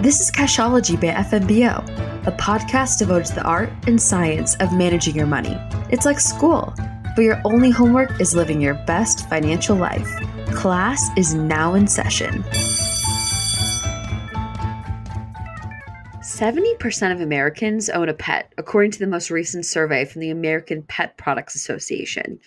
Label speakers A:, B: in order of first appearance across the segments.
A: This is Cashology by FMBO, a podcast devoted to the art and science of managing your money. It's like school, but your only homework is living your best financial life. Class is now in session. 70% of Americans own a pet, according to the most recent survey from the American Pet Products Association.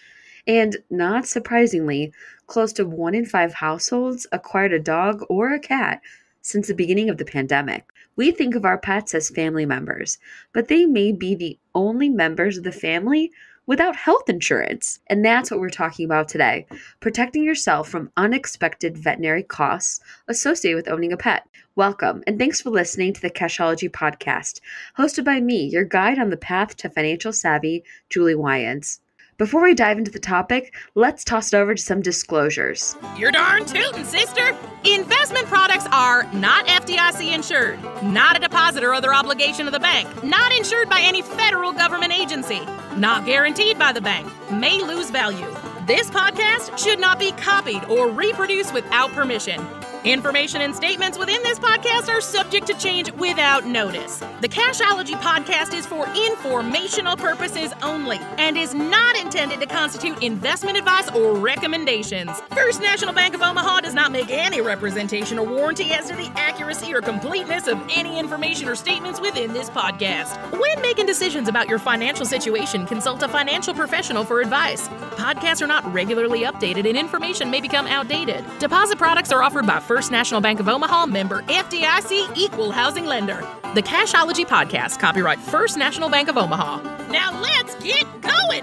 A: And not surprisingly, close to 1 in 5 households acquired a dog or a cat since the beginning of the pandemic. We think of our pets as family members, but they may be the only members of the family without health insurance. And that's what we're talking about today, protecting yourself from unexpected veterinary costs associated with owning a pet. Welcome, and thanks for listening to the Cashology podcast, hosted by me, your guide on the path to financial savvy, Juli Wians. Before we dive into the topic, let's toss it over to some disclosures.
B: You're darn tootin', sister! Investment products are not FDIC insured, not a deposit or other obligation of the bank, not insured by any federal government agency, not guaranteed by the bank, may lose value. This podcast should not be copied or reproduced without permission. Information and statements within this podcast are subject to change without notice. The Cashology podcast is for informational purposes only and is not intended to constitute investment advice or recommendations. First National Bank of Omaha does not make any representation or warranty as to the accuracy or completeness of any information or statements within this podcast. When making decisions about your financial situation, consult a financial professional for advice. Podcasts are not regularly updated and information may become outdated. Deposit products are offered by First National Bank of Omaha, member FDIC, equal housing lender. The Cashology podcast, copyright First National Bank of Omaha. Now let's get going!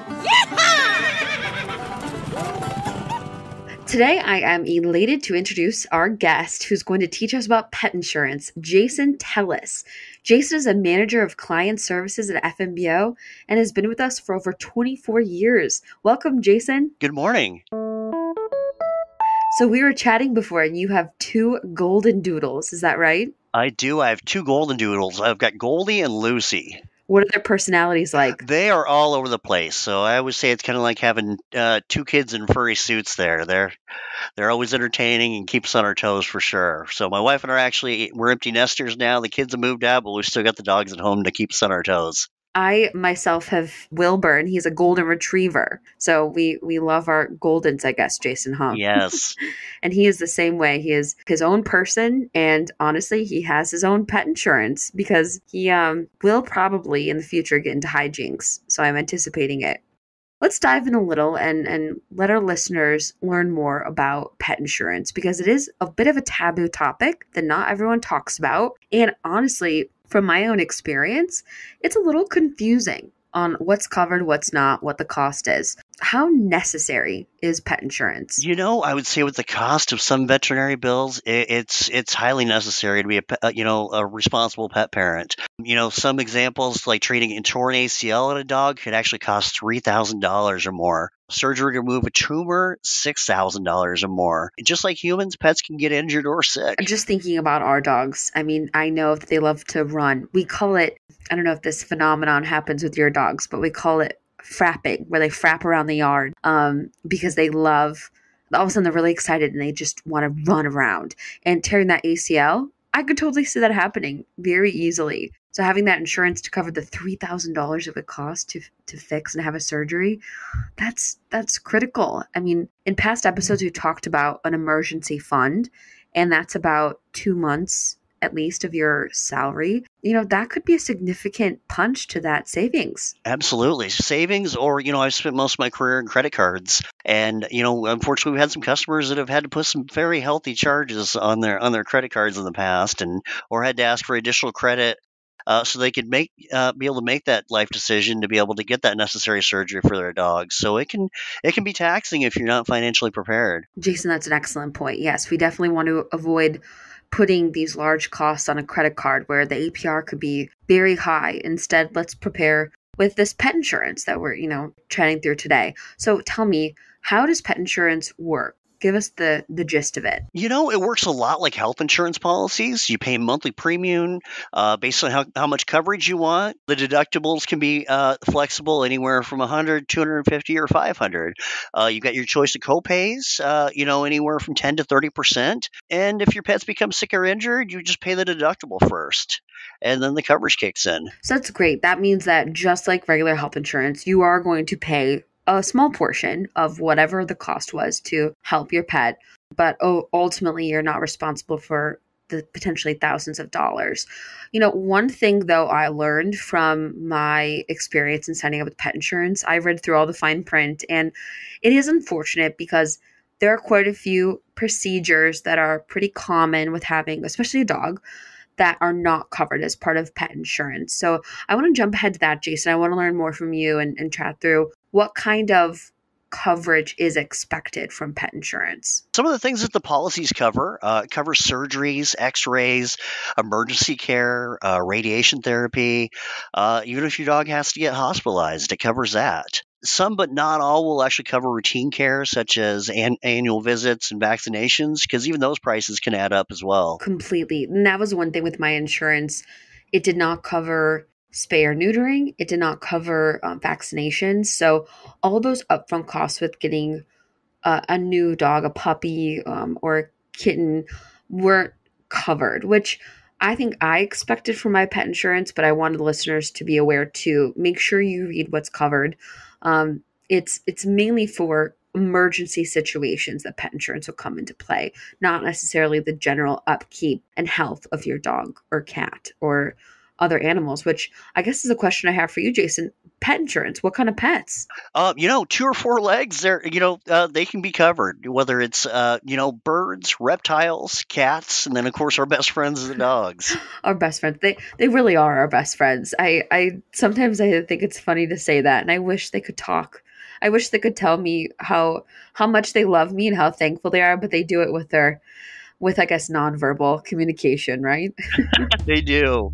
A: Today, I am elated to introduce our guest who's going to teach us about pet insurance, Jason Tellus. Jason is a manager of client services at FMBO and has been with us for over 24 years. Welcome, Jason.
C: Good morning.
A: So we were chatting before, and you have 2 golden doodles. Is that right?
C: I do. I have 2 golden doodles. I've got Goldie and Lucy.
A: What are their personalities like?
C: They are all over the place. So I would say it's kind of like having 2 kids in furry suits there. They're always entertaining and keep us on our toes for sure. So my wife and I we're empty nesters now. The kids have moved out, but we've still got the dogs at home to keep us on our toes.
A: I myself have Wilbur, and he's a golden retriever. So we love our goldens, I guess, Jason, huh?
C: Yes.
A: And he is the same way. He is his own person, and honestly, he has his own pet insurance because he will probably in the future get into hijinks. So I'm anticipating it. Let's dive in a little and let our listeners learn more about pet insurance because it is a bit of a taboo topic that not everyone talks about. And honestly, from my own experience, it's a little confusing on what's covered, what's not, what the cost is. How necessary is pet insurance?
C: I would say with the cost of some veterinary bills, it's highly necessary to be a responsible pet parent. Some examples like treating a torn ACL in a dog could actually cost $3,000 or more. Surgery to remove a tumor, $6,000 or more. Just like humans, pets can get injured or sick.
A: Just thinking about our dogs, I mean, I know that they love to run. We call it, I don't know if this phenomenon happens with your dogs, but we call it frapping, where they frap around the yard because they love, all of a sudden they're really excited and they just want to run around. And tearing that ACL, I could totally see that happening very easily. So having that insurance to cover the $3,000 it would cost to fix and have a surgery, that's critical. I mean, in past episodes, we talked about an emergency fund, and that's about 2 months at least of your salary. That could be a significant punch to that savings.
C: Absolutely. Savings, or, I've spent most of my career in credit cards. And, unfortunately, we've had some customers that have had to put some very healthy charges on their credit cards in the past or had to ask for additional credit. So they could be able to make that life decision to be able to get that necessary surgery for their dogs. So it can be taxing if you're not financially prepared.
A: Jason, that's an excellent point. Yes, we definitely want to avoid putting these large costs on a credit card where the APR could be very high. Instead, let's prepare with this pet insurance that we're, chatting through today. So tell me, how does pet insurance work? Give us the gist of it.
C: It works a lot like health insurance policies. You pay a monthly premium based on how much coverage you want. The deductibles can be flexible anywhere from 100, 250, or 500. You got your choice of copays, anywhere from 10 to 30%. And if your pets become sick or injured, you just pay the deductible first, and then the coverage kicks in.
A: So that's great. That means that just like regular health insurance, you are going to pay a small portion of whatever the cost was to help your pet, but ultimately you're not responsible for the potentially thousands of dollars. One thing though I learned from my experience in signing up with pet insurance, I read through all the fine print, and it is unfortunate because there are quite a few procedures that are pretty common with having, especially a dog, that are not covered as part of pet insurance. So I want to jump ahead to that, Jason. I want to learn more from you and chat through what kind of coverage is expected from pet insurance.
C: Some of the things that the policies cover covers surgeries, x-rays, emergency care, radiation therapy. Even if your dog has to get hospitalized, it covers that. Some, but not all, will actually cover routine care, such as annual visits and vaccinations, because even those prices can add up as well.
A: Completely. And that was one thing with my insurance. It did not cover spay or neutering. It did not cover vaccinations. So all those upfront costs with getting a new dog, a puppy, or a kitten weren't covered, which I think I expected from my pet insurance, but I wanted listeners to be aware to make sure you read what's covered. It's mainly for emergency situations that pet insurance will come into play, not necessarily the general upkeep and health of your dog or cat or other animals, which I guess is a question I have for you, Jason. Pet insurance, what kind of pets?
C: 2 or 4 legs, they can be covered, whether it's, birds, reptiles, cats, and then, of course, our best friends are the dogs.
A: Our best friends. They really are our best friends. I sometimes I think it's funny to say that, and I wish they could talk. I wish they could tell me how much they love me and how thankful they are, but they do it with I guess, nonverbal communication, right?
C: They do.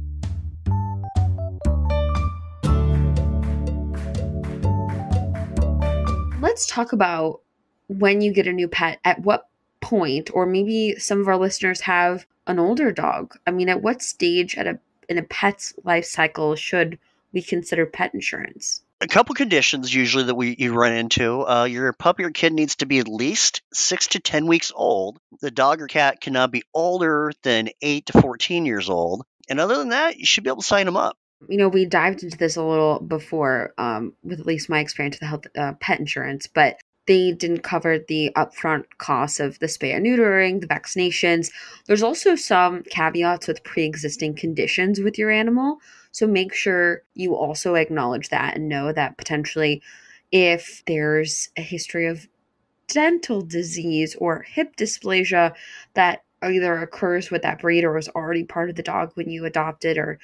A: Let's talk about when you get a new pet, at what point, or maybe some of our listeners have an older dog. I mean, at what stage in a pet's life cycle should we consider pet insurance?
C: A couple conditions usually that you run into. Your puppy or kid needs to be at least 6 to 10 weeks old. The dog or cat cannot be older than 8 to 14 years old. And other than that, you should be able to sign them up.
A: We dived into this a little before, with at least my experience with the health pet insurance, but they didn't cover the upfront costs of the spay and neutering, the vaccinations. There's also some caveats with pre-existing conditions with your animal. So make sure you also acknowledge that and know that potentially if there's a history of dental disease or hip dysplasia that either occurs with that breeder or was already part of the dog when you adopted or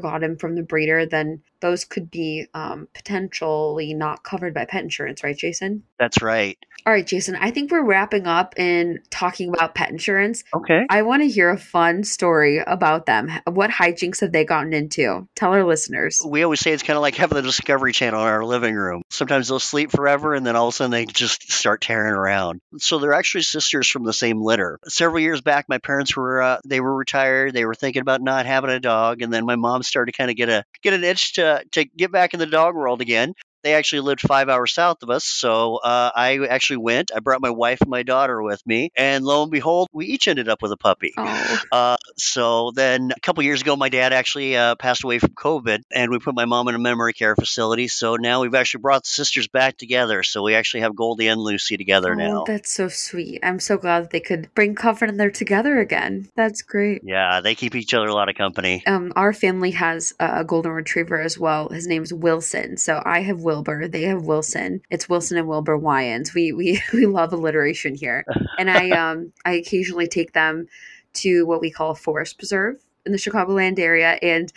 A: got him from the breeder, then those could be potentially not covered by pet insurance, right, Jason?
C: That's right.
A: All right, Jason, I think we're wrapping up and talking about pet insurance.
C: Okay.
A: I want to hear a fun story about them. What hijinks have they gotten into? Tell our listeners.
C: We always say it's kind of like having the Discovery Channel in our living room. Sometimes they'll sleep forever, and then all of a sudden they just start tearing around. So they're actually sisters from the same litter. Several years back, my parents were retired. They were thinking about not having a dog, and then my mom started to kind of get an itch to get back in the dog world again. They actually lived 5 hours south of us, so I actually went. I brought my wife and my daughter with me, and lo and behold, we each ended up with a puppy.
A: Oh.
C: So then a couple years ago, my dad actually passed away from COVID, and we put my mom in a memory care facility. So now we've actually brought the sisters back together. So we actually have Goldie and Lucy together now.
A: That's so sweet. I'm so glad that they could bring comfort and they're together again. That's great.
C: Yeah, they keep each other a lot of company.
A: Our family has a golden retriever as well. His name's Wilson. So I have Wilbur. They have Wilson. It's Wilson and Wilbur Wians. We love alliteration here. And I occasionally take them to what we call a forest preserve in the Chicagoland area. And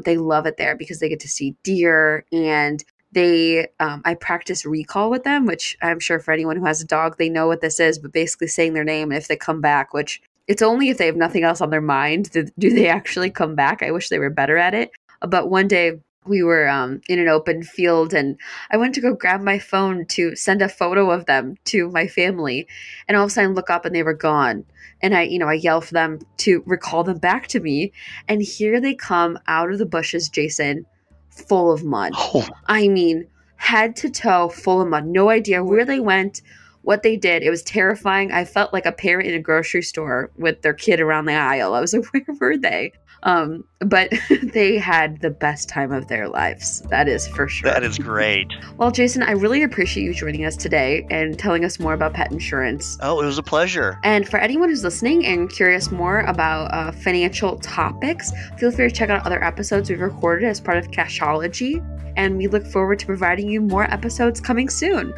A: they love it there because they get to see deer, and I practice recall with them, which I'm sure for anyone who has a dog, they know what this is, but basically saying their name. And if they come back, which it's only if they have nothing else on their mind, do they actually come back. I wish they were better at it. But one day we were in an open field, and I went to go grab my phone to send a photo of them to my family, and all of a sudden I look up and they were gone. And I yell for them to recall them back to me, and here they come out of the bushes, Jason, full of mud.
C: Oh,
A: I mean, head to toe full of mud. No idea where they went, what they did. It was terrifying. I felt like a parent in a grocery store with their kid around the aisle. I was like, where were they? But they had the best time of their lives. That is for sure.
C: that is great.
A: Well, Jason, I really appreciate you joining us today and telling us more about pet insurance.
C: Oh, it was a pleasure.
A: And for anyone who's listening and curious more about financial topics, feel free to check out other episodes we've recorded as part of Cashology. And we look forward to providing you more episodes coming soon.